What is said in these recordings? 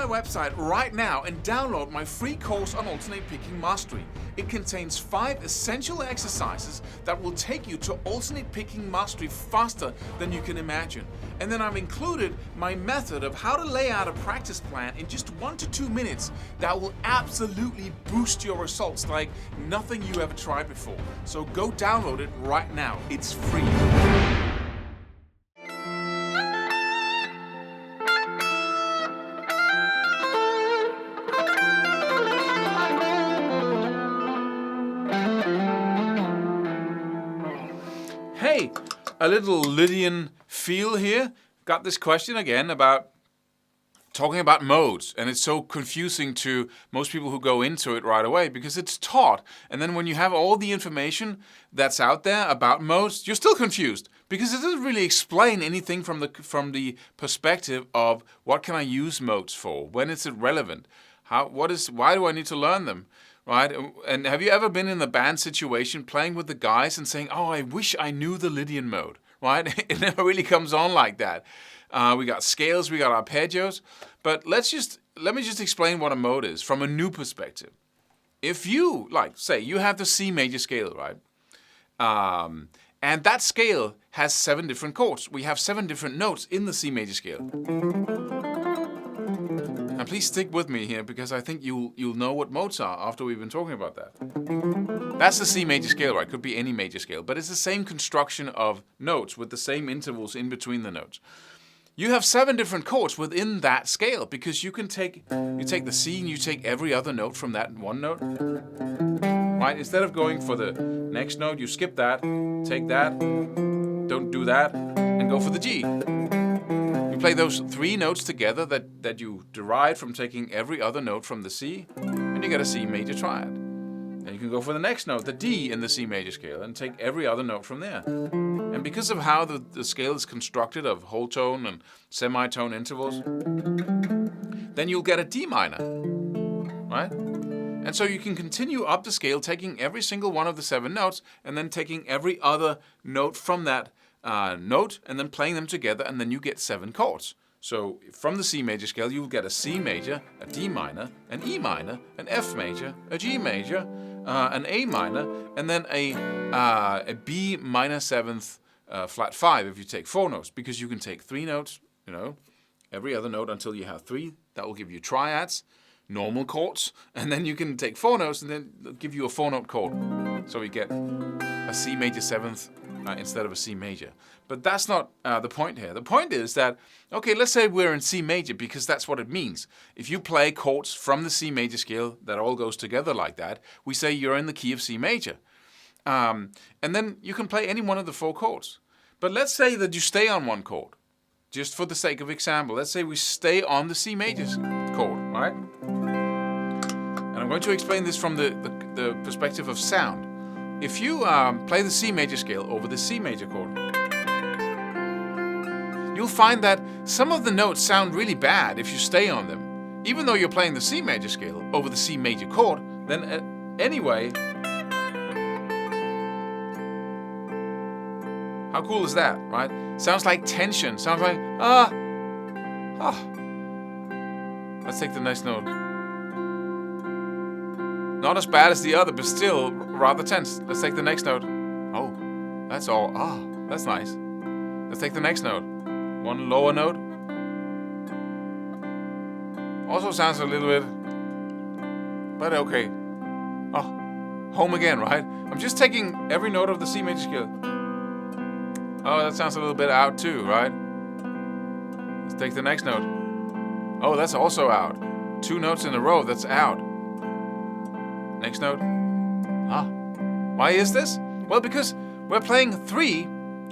website right now and download my free course on alternate picking mastery. It contains 5 essential exercises that will take you to alternate picking mastery faster than you can imagine. And then I've included my method of how to lay out a practice plan in just 1 to 2 minutes that will absolutely boost your results like nothing you ever tried before. So go download it right now. It's free. Hey, a little Lydian feel here. Got this question again about talking about modes, and it's so confusing to most people who go into it right away because it's taught, and then when you have all the information that's out there about modes, you're still confused because it doesn't really explain anything from the perspective of what can I use modes for, when is it relevant, why do I need to learn them? Right? And have you ever been in the band situation playing with the guys and saying, oh, I wish I knew the Lydian mode, right? It never really comes on like that. We got scales, we got arpeggios, but let me just explain what a mode is from a new perspective. If you, say you have the C major scale, right? And that scale has 7 different chords. We have 7 different notes in the C major scale. And please stick with me here because I think you'll know what modes are after we've been talking about that. That's the C major scale, right? Could be any major scale, but it's the same construction of notes with the same intervals in between the notes. You have 7 different chords within that scale because you take the C and you take every other note from that one note. Right? Instead of going for the next note, you skip that, take that, don't do that, and go for the G. Play those 3 notes together that you derived from taking every other note from the C, and you get a C major triad. And you can go for the next note, the D in the C major scale, and take every other note from there. And because of how the scale is constructed of whole tone and semitone intervals, then you'll get a D minor, right? And so you can continue up the scale, taking every single one of the 7 notes, and then taking every other note from that note and then playing them together, and then you get 7 chords. So from the C major scale, you'll get a C major, a D minor, an E minor, an F major, a G major, an A minor, and then a B minor 7th flat 5 if you take 4 notes, because you can take 3 notes, every other note until you have 3. That will give you triads, normal chords, and then you can take 4 notes and then they'll give you a 4-note chord. So you get a C major 7th instead of a C major. But that's not the point here. The point is that, okay, let's say we're in C major because that's what it means. If you play chords from the C major scale that all goes together like that, we say you're in the key of C major. And then you can play any one of the 4 chords. But let's say that you stay on one chord. Just for the sake of example, let's say we stay on the C major chord, right? And I'm going to explain this from the perspective of sound. If you play the C major scale over the C major chord, you'll find that some of the notes sound really bad if you stay on them. Even though you're playing the C major scale over the C major chord, then anyway, how cool is that, right? Sounds like tension, sounds like, Let's take the next note. Not as bad as the other, but still rather tense. Let's take the next note. Oh, that's all. That's nice. Let's take the next note. One lower note. Also sounds a little bit, but okay. Home again, right? I'm just taking every note of the C major scale. Oh, that sounds a little bit out too, right? Let's take the next note. Oh, that's also out. 2 notes in a row, that's out. Next note. Why is this? Well, because we're playing 3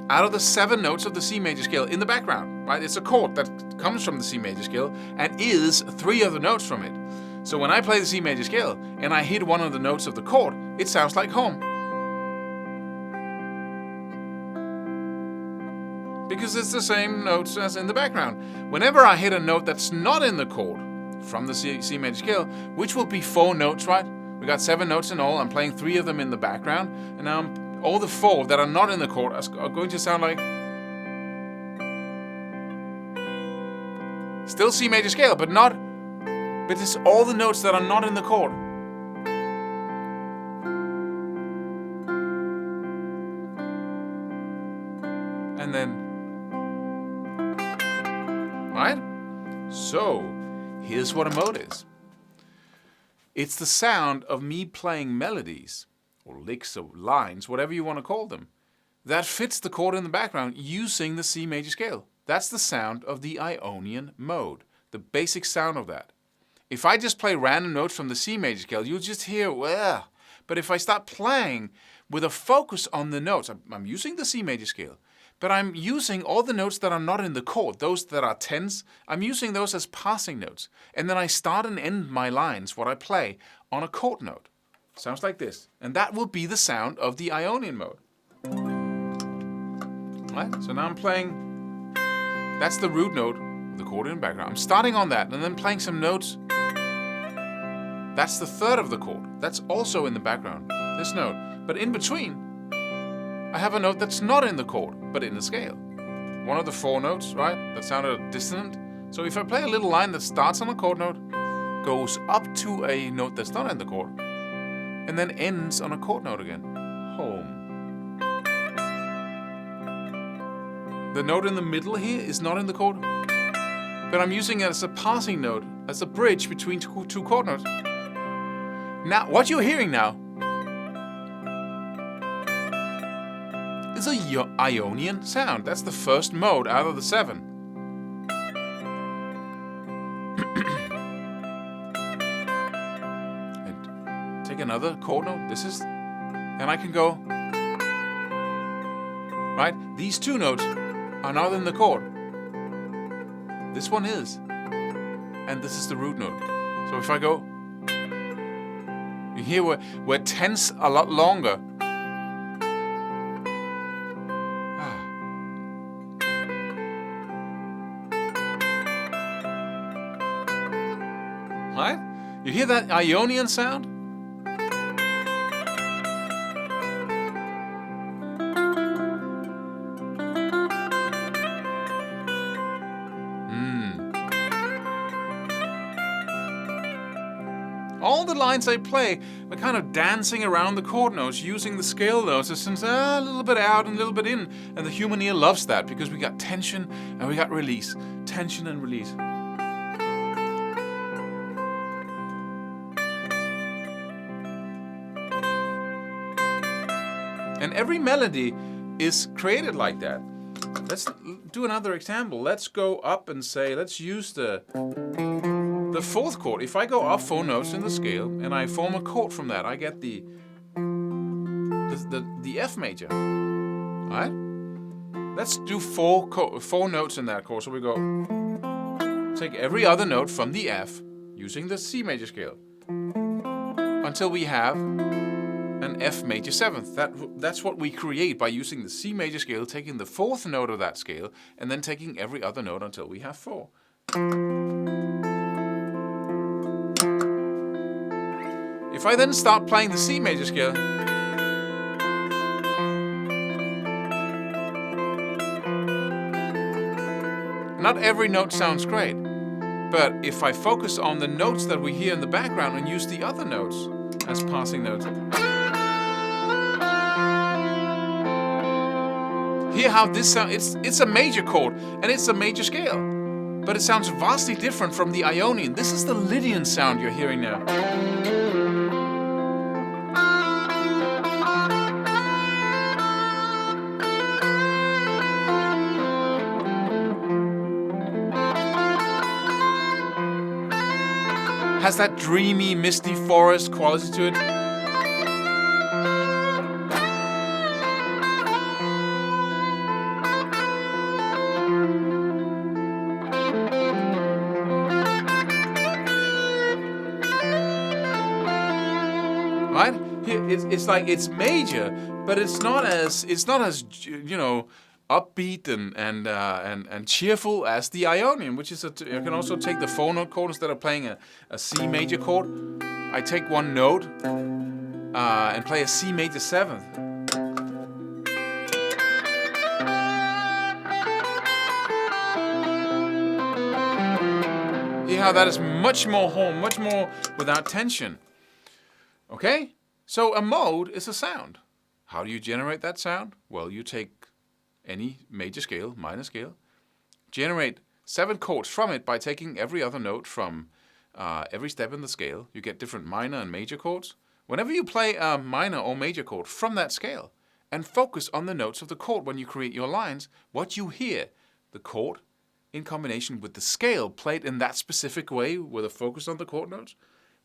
out of the 7 notes of the C major scale in the background, right? It's a chord that comes from the C major scale and is 3 of the notes from it. So when I play the C major scale and I hit one of the notes of the chord, it sounds like home. Because it's the same notes as in the background. Whenever I hit a note that's not in the chord from the C major scale, which will be 4 notes, right? We got 7 notes in all. I'm playing 3 of them in the background, and now all the 4 that are not in the chord are going to sound like still C major scale, but not but it's all the notes that are not in the chord. And then, right? So, here's what a mode is. It's the sound of me playing melodies, or licks or lines, whatever you want to call them, that fits the chord in the background using the C major scale. That's the sound of the Ionian mode, the basic sound of that. If I just play random notes from the C major scale, you'll just hear, well. But if I start playing with a focus on the notes, I'm using the C major scale, but I'm using all the notes that are not in the chord, those that are tense, I'm using those as passing notes. And then I start and end my lines, what I play, on a chord note. Sounds like this. And that will be the sound of the Ionian mode. Right? So now I'm playing, that's the root note, the chord in the background. I'm starting on that and then playing some notes. That's the third of the chord. That's also in the background, this note. But in between, I have a note that's not in the chord, but in the scale. One of the 4 notes, right, that sounded dissonant. So if I play a little line that starts on a chord note, goes up to a note that's not in the chord, and then ends on a chord note again, home. The note in the middle here is not in the chord, but I'm using it as a passing note, as a bridge between two chord notes. Now, what you're hearing now is a Ionian sound. That's the first mode out of the 7. And take another chord note. This is, and I can go, right? These 2 notes are not in the chord. This one is, and this is the root note. So if I go, you hear we're tense a lot longer. Right? You hear that Ionian sound? All the lines I play are kind of dancing around the chord notes, using the scale notes since a little bit out and a little bit in. And the human ear loves that because we got tension and we got release. Tension and release. And every melody is created like that. Let's do another example. Let's go up and say, let's use the 4th chord. If I go up 4 notes in the scale and I form a chord from that, I get the F major. Alright? Let's do 4 notes in that chord. So we go, take every other note from the F using the C major scale until we have an F major 7th. That's what we create by using the C major scale, taking the 4th note of that scale, and then taking every other note until we have 4. If I then start playing the C major scale, not every note sounds great, but if I focus on the notes that we hear in the background and use the other notes as passing notes, hear how this sounds. It's a major chord and it's a major scale, but it sounds vastly different from the Ionian. This is the Lydian sound you're hearing now. Has that dreamy, misty forest quality to it. Right? It's like it's major, but it's not as upbeat and cheerful as the Ionian, which is you can also take the 4-note chord instead of playing a C major chord. I take 1 note and play a C major 7th. Hear how that is much more without tension. Okay? So a mode is a sound. How do you generate that sound? Well, you take any major scale, minor scale, generate 7 chords from it by taking every other note from every step in the scale. You get different minor and major chords. Whenever you play a minor or major chord from that scale and focus on the notes of the chord when you create your lines, what you hear, the chord in combination with the scale played in that specific way with a focus on the chord notes,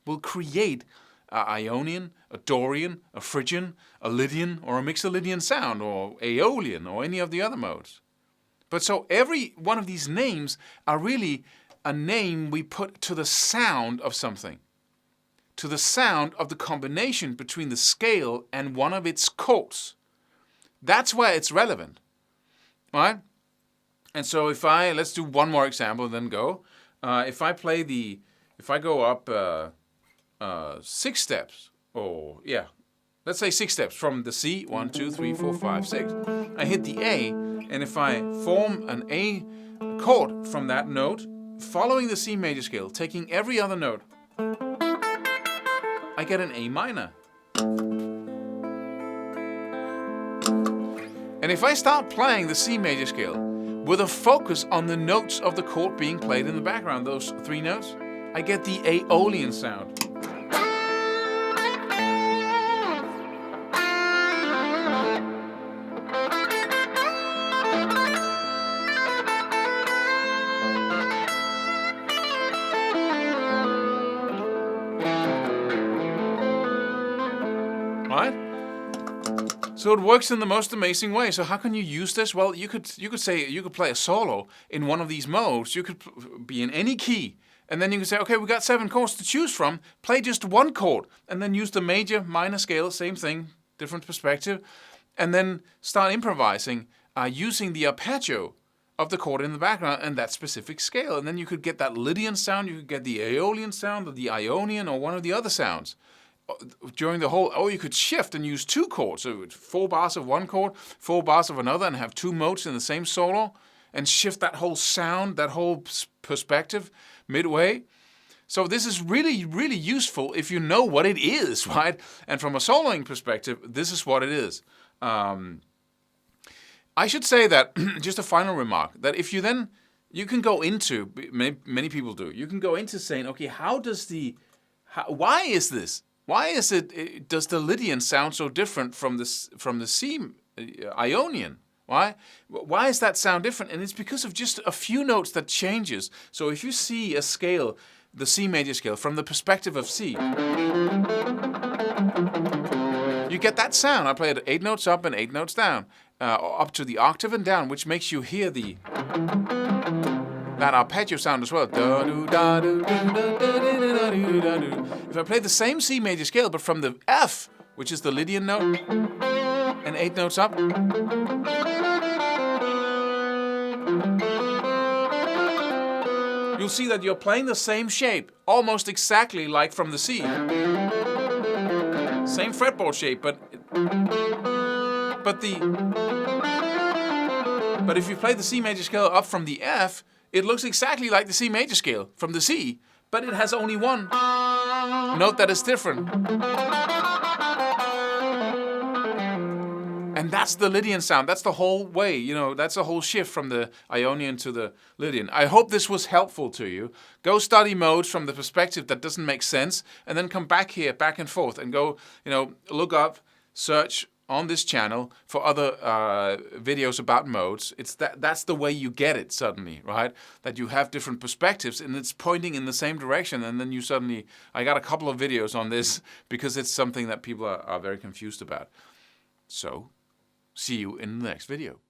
will create a Ionian, a Dorian, a Phrygian, a Lydian, or a Mixolydian sound, or Aeolian, or any of the other modes. But so every one of these names are really a name we put to the sound of something, to the sound of the combination between the scale and one of its chords. That's where it's relevant, right? And so let's do one more example and then go. If I go up 6 steps, let's say 6 steps from the C, 1, 2, 3, 4, 5, 6. I hit the A, and if I form an A chord from that note, following the C major scale, taking every other note, I get an A minor. And if I start playing the C major scale with a focus on the notes of the chord being played in the background, those 3 notes, I get the Aeolian sound. Right? So it works in the most amazing way. So how can you use this? Well, you could play a solo in one of these modes. You could be in any key, and then you can say, okay, we got 7 chords to choose from. Play just one chord, and then use the major, minor scale, same thing, different perspective, and then start improvising using the arpeggio of the chord in the background and that specific scale. And then you could get that Lydian sound, you could get the Aeolian sound, or the Ionian, or one of the other sounds. During the whole, or you could shift and use 2 chords. So 4 bars of one chord, 4 bars of another, and have 2 modes in the same solo, and shift that whole sound, that whole perspective midway. So this is really, really useful if you know what it is, right? And from a soloing perspective, this is what it is. I should say that, just a final remark, that if you can go into, many people do, you can go into saying, okay, why is this? Why does the Lydian sound so different from the C Ionian? Why is that sound different? And it's because of just a few notes that changes. So if you see a scale, the C major scale, from the perspective of C, you get that sound. I play it 8 notes up and 8 notes down, up to the octave and down, which makes you hear that arpeggio sound as well. If I play the same C major scale, but from the F, which is the Lydian note, and 8 notes up, you'll see that you're playing the same shape, almost exactly like from the C. Same fretboard shape, but if you play the C major scale up from the F, it looks exactly like the C major scale from the C, but it has only one note that is different. And that's the Lydian sound. That's the whole way, that's a whole shift from the Ionian to the Lydian. I hope this was helpful to you. Go study modes from the perspective that doesn't make sense, and then come back here, back and forth, and go, look up, search on this channel for other videos about modes. That's the way you get it suddenly, right? That you have different perspectives and it's pointing in the same direction, and then I got a couple of videos on this because it's something that people are very confused about. So, see you in the next video.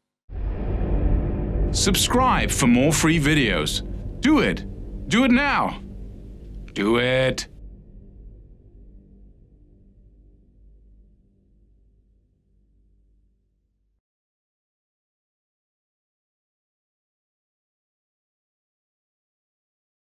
Subscribe for more free videos. Do it. Do it now. Do it.